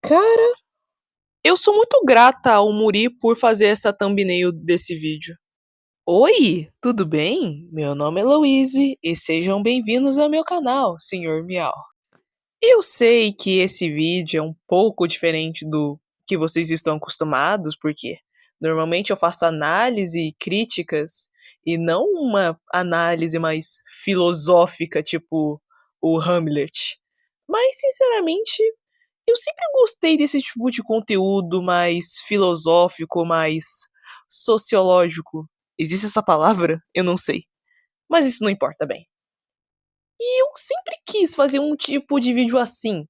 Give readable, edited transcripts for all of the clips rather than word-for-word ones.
Cara, eu sou muito grata ao Muri por fazer essa thumbnail desse vídeo. Oi, tudo bem? Meu nome é Louise e sejam bem-vindos ao meu canal, Senhor Miau. Eu sei que esse vídeo é um pouco diferente do que vocês estão acostumados, porque normalmente eu faço análise e críticas e não uma análise mais filosófica, tipo o Hamlet. Mas, sinceramente, eu sempre gostei desse tipo de conteúdo mais filosófico, mais sociológico. Existe essa palavra? Eu não sei. Mas isso não importa bem. E eu sempre quis fazer um tipo de vídeo assim,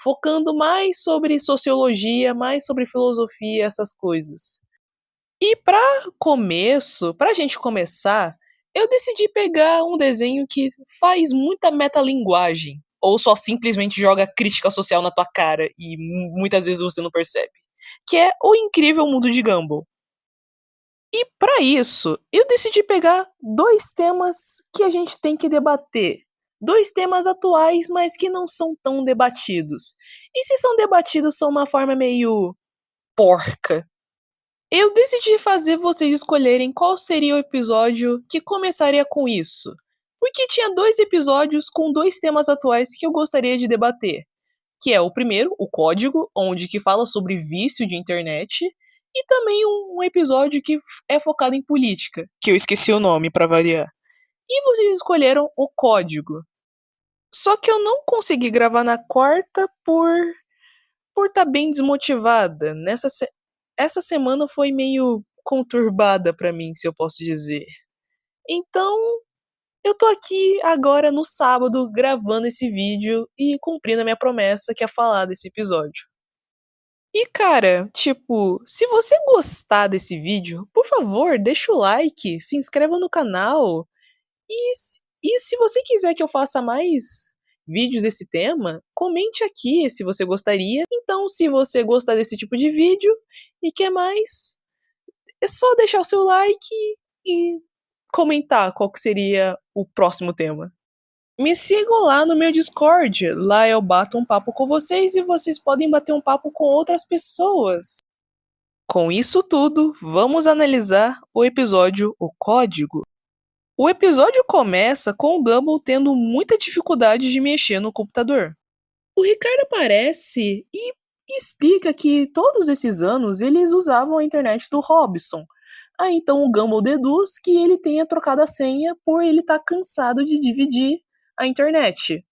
focando mais sobre sociologia, mais sobre filosofia, essas coisas. E pra gente começar, eu decidi pegar um desenho que faz muita metalinguagem, ou só simplesmente joga crítica social na tua cara e muitas vezes você não percebe, que é O Incrível Mundo de Gumball. E pra isso, eu decidi pegar dois temas que a gente tem que debater. Dois temas atuais, mas que não são tão debatidos. E se são debatidos, são uma forma meio porca. Eu decidi fazer vocês escolherem qual seria o episódio que começaria com isso. Porque tinha dois episódios com dois temas atuais que eu gostaria de debater. Que é o primeiro, o Código, onde que fala sobre vício de internet, e também um episódio que é focado em política, que eu esqueci o nome para variar. E vocês escolheram o Código. Só que eu não consegui gravar na quarta por estar bem desmotivada. Essa semana foi meio conturbada pra mim, se eu posso dizer. Então, eu tô aqui agora no sábado gravando esse vídeo e cumprindo a minha promessa que é falar desse episódio. E cara, tipo, se você gostar desse vídeo, por favor, deixa o like, se inscreva no canal e se você quiser que eu faça mais vídeos desse tema, comente aqui se você gostaria. Então, se você gostar desse tipo de vídeo e quer mais, é só deixar o seu like e comentar qual que seria o próximo tema. Me sigam lá no meu Discord, lá eu bato um papo com vocês e vocês podem bater um papo com outras pessoas. Com isso tudo, vamos analisar o episódio O Código. O episódio começa com o Gumball tendo muita dificuldade de mexer no computador. O Ricardo aparece e explica que todos esses anos eles usavam a internet do Robson. Aí então o Gumball deduz que ele tenha trocado a senha por ele estar cansado de dividir a internet.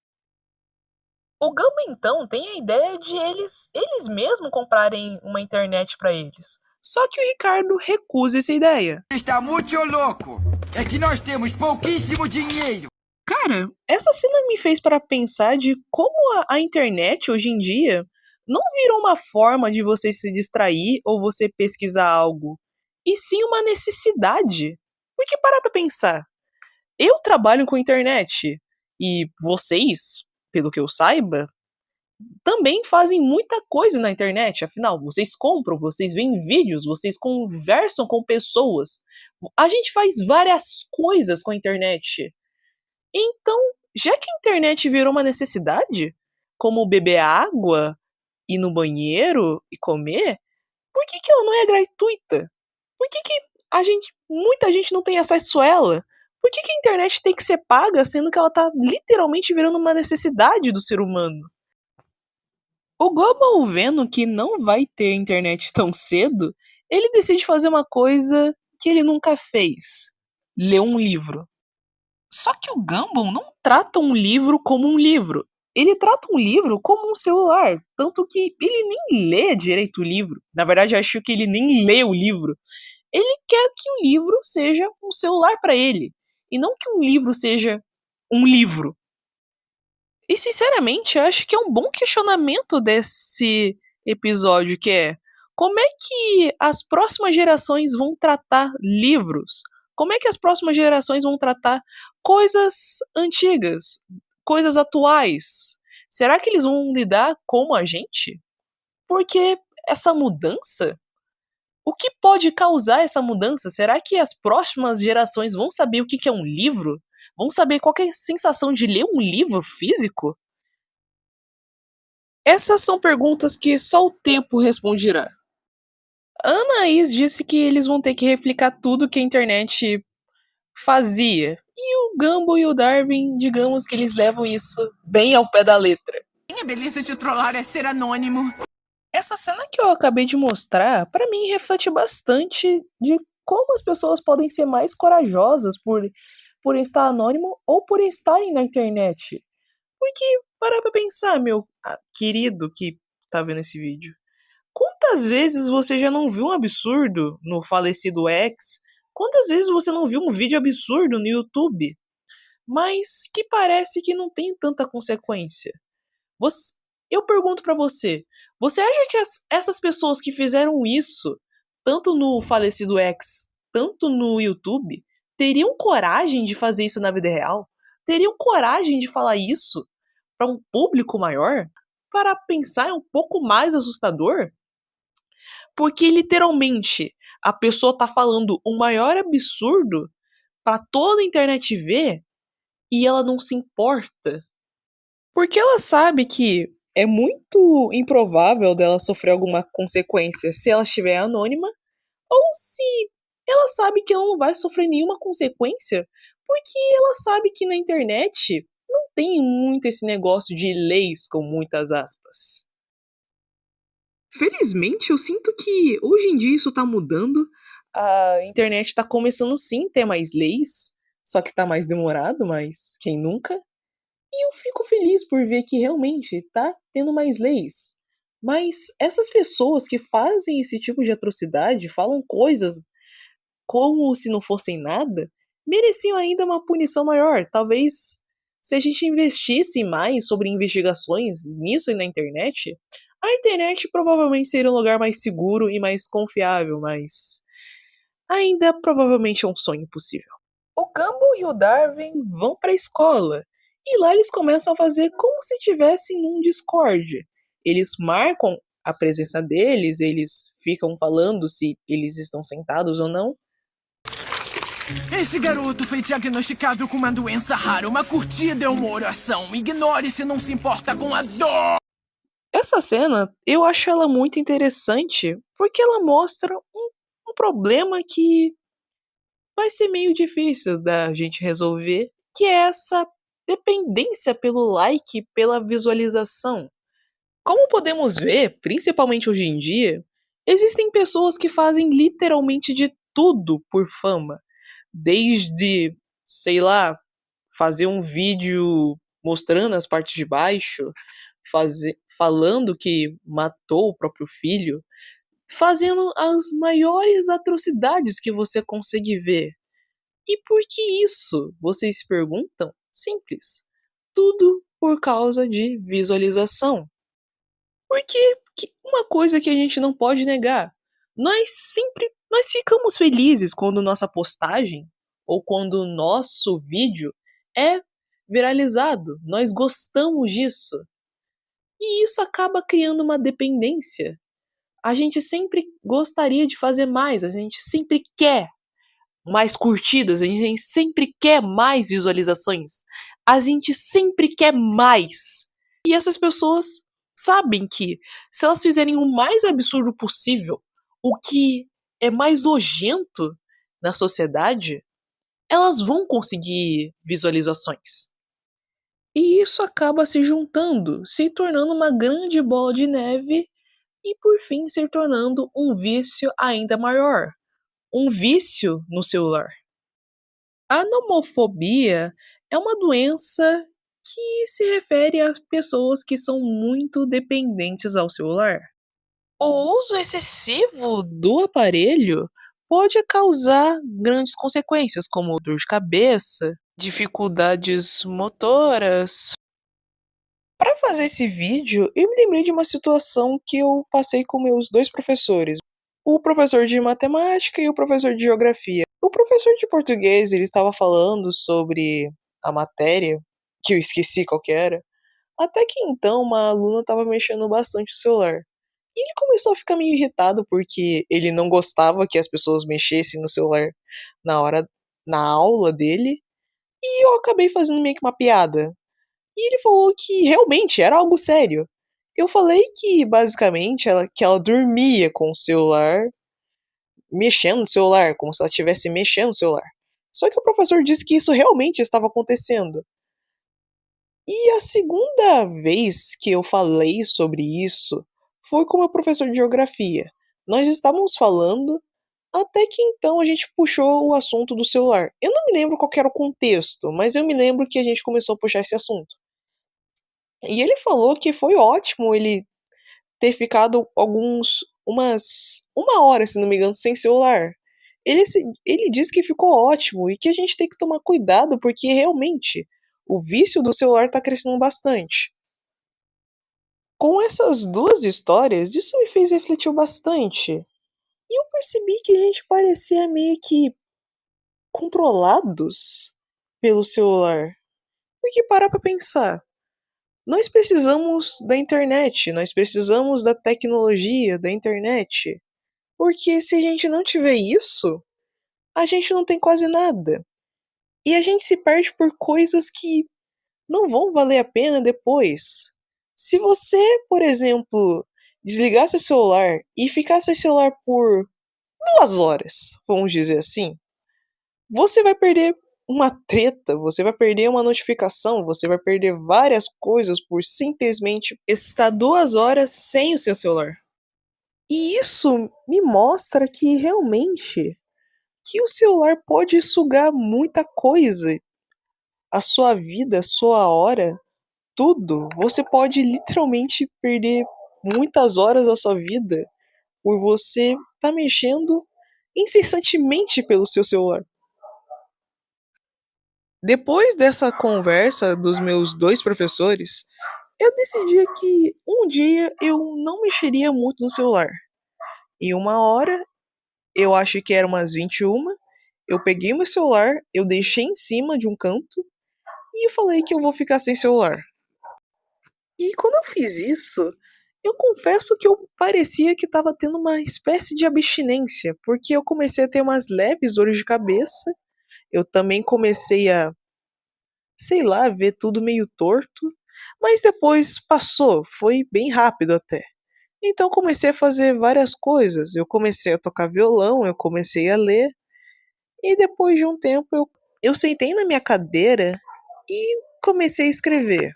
O Gumball então tem a ideia de eles mesmos comprarem uma internet para eles. Só que o Ricardo recusa essa ideia. Está muito louco! É que nós temos pouquíssimo dinheiro! Cara, essa cena me fez para pensar de como a internet hoje em dia não virou uma forma de você se distrair ou você pesquisar algo, e sim uma necessidade. Porque para pra pensar, eu trabalho com internet e vocês, pelo que eu saiba, também fazem muita coisa na internet, afinal, vocês compram, vocês veem vídeos, vocês conversam com pessoas. A gente faz várias coisas com a internet. Então, já que a internet virou uma necessidade, como beber água, ir no banheiro e comer, por que ela não é gratuita? Por que muita gente não tem acesso a ela? Por que a internet tem que ser paga, sendo que ela tá literalmente virando uma necessidade do ser humano? O Global, vendo que não vai ter internet tão cedo, ele decide fazer uma coisa que ele nunca fez: ler um livro. Só que o Gumball não trata um livro como um livro. Ele trata um livro como um celular. Tanto que ele nem lê direito o livro. Na verdade, acho que ele nem lê o livro. Ele quer que o livro seja um celular para ele. E não que um livro seja um livro. E sinceramente, eu acho que é um bom questionamento desse episódio, que é: como é que as próximas gerações vão tratar livros? Como é que as próximas gerações vão tratar coisas antigas, coisas atuais? Será que eles vão lidar como a gente? Porque essa mudança, o que pode causar essa mudança? Será que as próximas gerações vão saber o que é um livro? Vão saber qual é a sensação de ler um livro físico? Essas são perguntas que só o tempo responderá. A Anaís disse que eles vão ter que replicar tudo que a internet fazia. E o Gumball e o Darwin, digamos que eles levam isso bem ao pé da letra. A beleza de trollar é ser anônimo. Essa cena que eu acabei de mostrar, pra mim, reflete bastante de como as pessoas podem ser mais corajosas por estar anônimo ou por estarem na internet. Porque, para pra pensar, meu querido que tá vendo esse vídeo. Quantas vezes você já não viu um absurdo no falecido X? Quantas vezes você não viu um vídeo absurdo no YouTube? Mas que parece que não tem tanta consequência. Você- eu pergunto pra você, você acha que essas pessoas que fizeram isso, tanto no falecido X, tanto no YouTube, teriam coragem de fazer isso na vida real? Teriam coragem de falar isso para um público maior? Para pensar é um pouco mais assustador, porque literalmente a pessoa tá falando o maior absurdo para toda a internet ver e ela não se importa. Porque ela sabe que é muito improvável dela sofrer alguma consequência se ela estiver anônima, ou se ela sabe que ela não vai sofrer nenhuma consequência, porque ela sabe que na internet não tem muito esse negócio de leis com muitas aspas. Felizmente, eu sinto que hoje em dia isso tá mudando. A internet tá começando sim a ter mais leis, só que tá mais demorado, mas quem nunca? E eu fico feliz por ver que realmente tá tendo mais leis. Mas essas pessoas que fazem esse tipo de atrocidade, falam coisas como se não fossem nada, mereciam ainda uma punição maior. Talvez se a gente investisse mais sobre investigações nisso e na internet, a internet provavelmente seria um lugar mais seguro e mais confiável, mas ainda provavelmente é um sonho impossível. O Gumball e o Darwin vão para a escola e lá eles começam a fazer como se estivessem num Discord. Eles marcam a presença deles, eles ficam falando se eles estão sentados ou não. Esse garoto foi diagnosticado com uma doença rara. Uma curtida é uma oração. Ignore se não se importa com a dor. Essa cena eu acho ela muito interessante porque ela mostra um problema que vai ser meio difícil da gente resolver, que é essa dependência pelo like, pela visualização. Como podemos ver, principalmente hoje em dia, existem pessoas que fazem literalmente de tudo por fama. Desde, sei lá, fazer um vídeo mostrando as partes de baixo, falando que matou o próprio filho, fazendo as maiores atrocidades que você consegue ver. E por que isso? Vocês se perguntam? Simples. Tudo por causa de visualização. Porque uma coisa que a gente não pode negar, nós ficamos felizes quando nossa postagem ou quando o nosso vídeo é viralizado. Nós gostamos disso. E isso acaba criando uma dependência. A gente sempre gostaria de fazer mais, a gente sempre quer mais curtidas, a gente sempre quer mais visualizações, a gente sempre quer mais. E essas pessoas sabem que se elas fizerem o mais absurdo possível, o que é mais nojento na sociedade, elas vão conseguir visualizações. E isso acaba se juntando, se tornando uma grande bola de neve e por fim se tornando um vício ainda maior, um vício no celular. A nomofobia é uma doença que se refere a pessoas que são muito dependentes ao celular. O uso excessivo do aparelho pode causar grandes consequências, como dor de cabeça, dificuldades motoras. Para fazer esse vídeo, eu me lembrei de uma situação que eu passei com meus dois professores, o professor de matemática e o professor de geografia. O professor de português, ele estava falando sobre a matéria, que eu esqueci qual que era, até que então uma aluna estava mexendo bastante no celular. E ele começou a ficar meio irritado porque ele não gostava que as pessoas mexessem no celular na hora, na aula dele, e eu acabei fazendo meio que uma piada. E ele falou que realmente era algo sério. Eu falei que basicamente que ela dormia com o celular, mexendo no celular, como se ela estivesse mexendo no celular. Só que o professor disse que isso realmente estava acontecendo. E a segunda vez que eu falei sobre isso foi com o meu professor de geografia. Nós estávamos falando, até que então a gente puxou o assunto do celular. Eu não me lembro qual era o contexto, mas eu me lembro que a gente começou a puxar esse assunto. E ele falou que foi ótimo ele ter ficado uma hora, se não me engano, sem celular. Ele disse que ficou ótimo e que a gente tem que tomar cuidado porque realmente o vício do celular está crescendo bastante. Com essas duas histórias, isso me fez refletir bastante. E eu percebi que a gente parecia meio que controlados pelo celular. Porque parar pra pensar, nós precisamos da internet, nós precisamos da tecnologia, da internet. Porque se a gente não tiver isso, a gente não tem quase nada. E a gente se perde por coisas que não vão valer a pena depois. Se você, por exemplo, desligasse o celular e ficasse sem celular por 2 horas, vamos dizer assim, você vai perder uma treta, você vai perder uma notificação, você vai perder várias coisas por simplesmente estar 2 horas sem o seu celular. E isso me mostra que realmente que o celular pode sugar muita coisa, a sua vida, a sua hora, tudo. Você pode literalmente perder muitas horas da sua vida por você estar mexendo incessantemente pelo seu celular. Depois dessa conversa dos meus dois professores, eu decidi que um dia eu não mexeria muito no celular. E uma hora, eu acho que era umas 21, eu peguei meu celular, eu deixei em cima de um canto e eu falei que eu vou ficar sem celular. E quando eu fiz isso, eu confesso que eu parecia que estava tendo uma espécie de abstinência, porque eu comecei a ter umas leves dores de cabeça, eu também comecei a, sei lá, ver tudo meio torto, mas depois passou, foi bem rápido até. Então comecei a fazer várias coisas, eu comecei a tocar violão, eu comecei a ler, e depois de um tempo eu sentei na minha cadeira e comecei a escrever.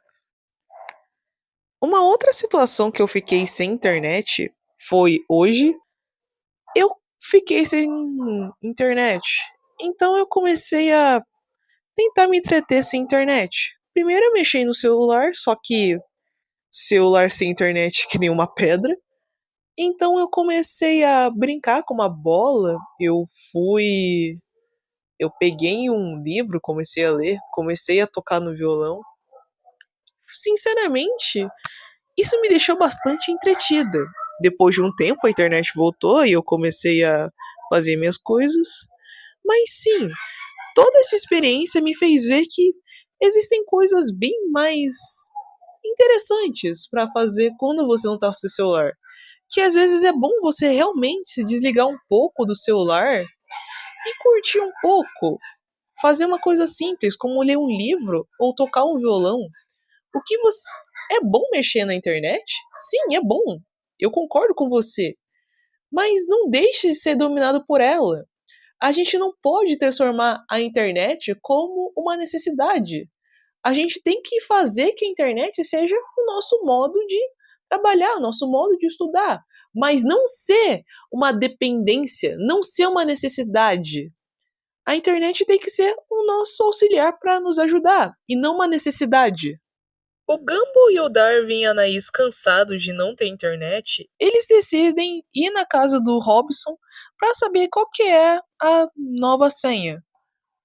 Uma outra situação que eu fiquei sem internet foi hoje. Eu fiquei sem internet. Então eu comecei a tentar me entreter sem internet. Primeiro eu mexi no celular, só que celular sem internet que nem uma pedra. Então eu comecei a brincar com uma bola. Eu peguei um livro, comecei a ler, comecei a tocar no violão. Sinceramente, isso me deixou bastante entretida. Depois de um tempo, a internet voltou e eu comecei a fazer minhas coisas. Mas sim, toda essa experiência me fez ver que existem coisas bem mais interessantes para fazer quando você não tá com seu celular. Que às vezes é bom você realmente se desligar um pouco do celular e curtir um pouco. Fazer uma coisa simples, como ler um livro ou tocar um violão. O que você. É bom mexer na internet? Sim, é bom. Eu concordo com você. Mas não deixe de ser dominado por ela. A gente não pode transformar a internet como uma necessidade. A gente tem que fazer que a internet seja o nosso modo de trabalhar, o nosso modo de estudar. Mas não ser uma dependência, não ser uma necessidade. A internet tem que ser o nosso auxiliar para nos ajudar e não uma necessidade. O Gumball e o Darwin e a Anaís, cansados de não ter internet, eles decidem ir na casa do Robson para saber qual que é a nova senha.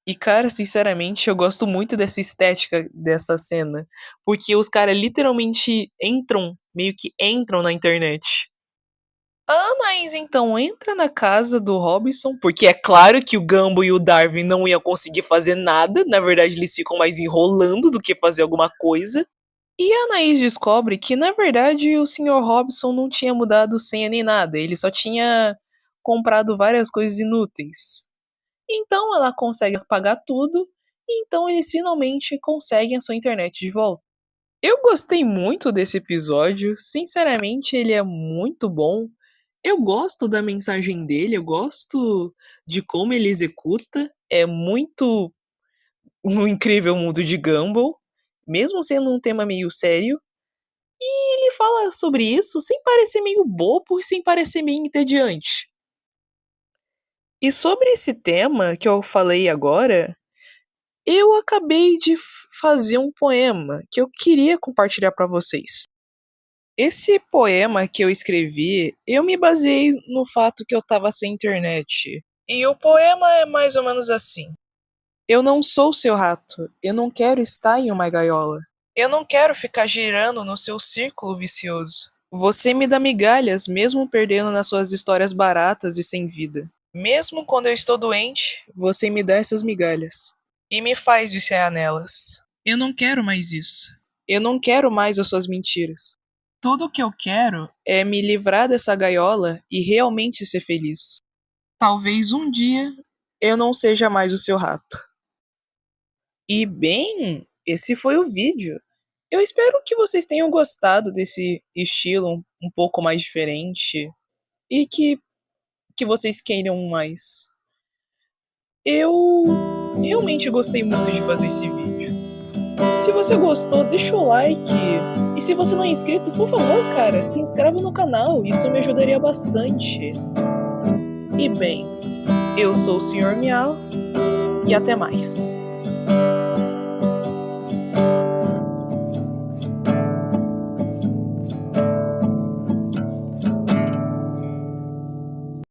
E cara, sinceramente, eu gosto muito dessa estética dessa cena, porque os caras literalmente entram, meio que entram na internet. A Anaís então entra na casa do Robson, porque é claro que o Gumball e o Darwin não iam conseguir fazer nada, na verdade eles ficam mais enrolando do que fazer alguma coisa. E a Anaís descobre que, na verdade, o Sr. Robson não tinha mudado senha nem nada, ele só tinha comprado várias coisas inúteis. Então ela consegue pagar tudo, e então eles finalmente conseguem a sua internet de volta. Eu gostei muito desse episódio, sinceramente ele é muito bom. Eu gosto da mensagem dele, eu gosto de como ele executa. É muito um incrível mundo de Gumball, mesmo sendo um tema meio sério. E ele fala sobre isso sem parecer meio bobo e sem parecer meio entediante. E sobre esse tema que eu falei agora, eu acabei de fazer um poema que eu queria compartilhar para vocês. Esse poema que eu escrevi, eu me baseei no fato que eu tava sem internet. E o poema é mais ou menos assim: eu não sou seu rato, eu não quero estar em uma gaiola. Eu não quero ficar girando no seu círculo vicioso. Você me dá migalhas, mesmo perdendo nas suas histórias baratas e sem vida. Mesmo quando eu estou doente, você me dá essas migalhas e me faz viciar nelas. Eu não quero mais isso. Eu não quero mais as suas mentiras. Tudo o que eu quero é me livrar dessa gaiola e realmente ser feliz. Talvez um dia eu não seja mais o seu rato. E bem, esse foi o vídeo. Eu espero que vocês tenham gostado desse estilo um pouco mais diferente e que vocês queiram mais. Eu realmente gostei muito de fazer esse vídeo. Se você gostou, deixa o like. E se você não é inscrito, por favor, cara, se inscreva no canal. Isso me ajudaria bastante. E bem, eu sou o Sr. Miau e até mais.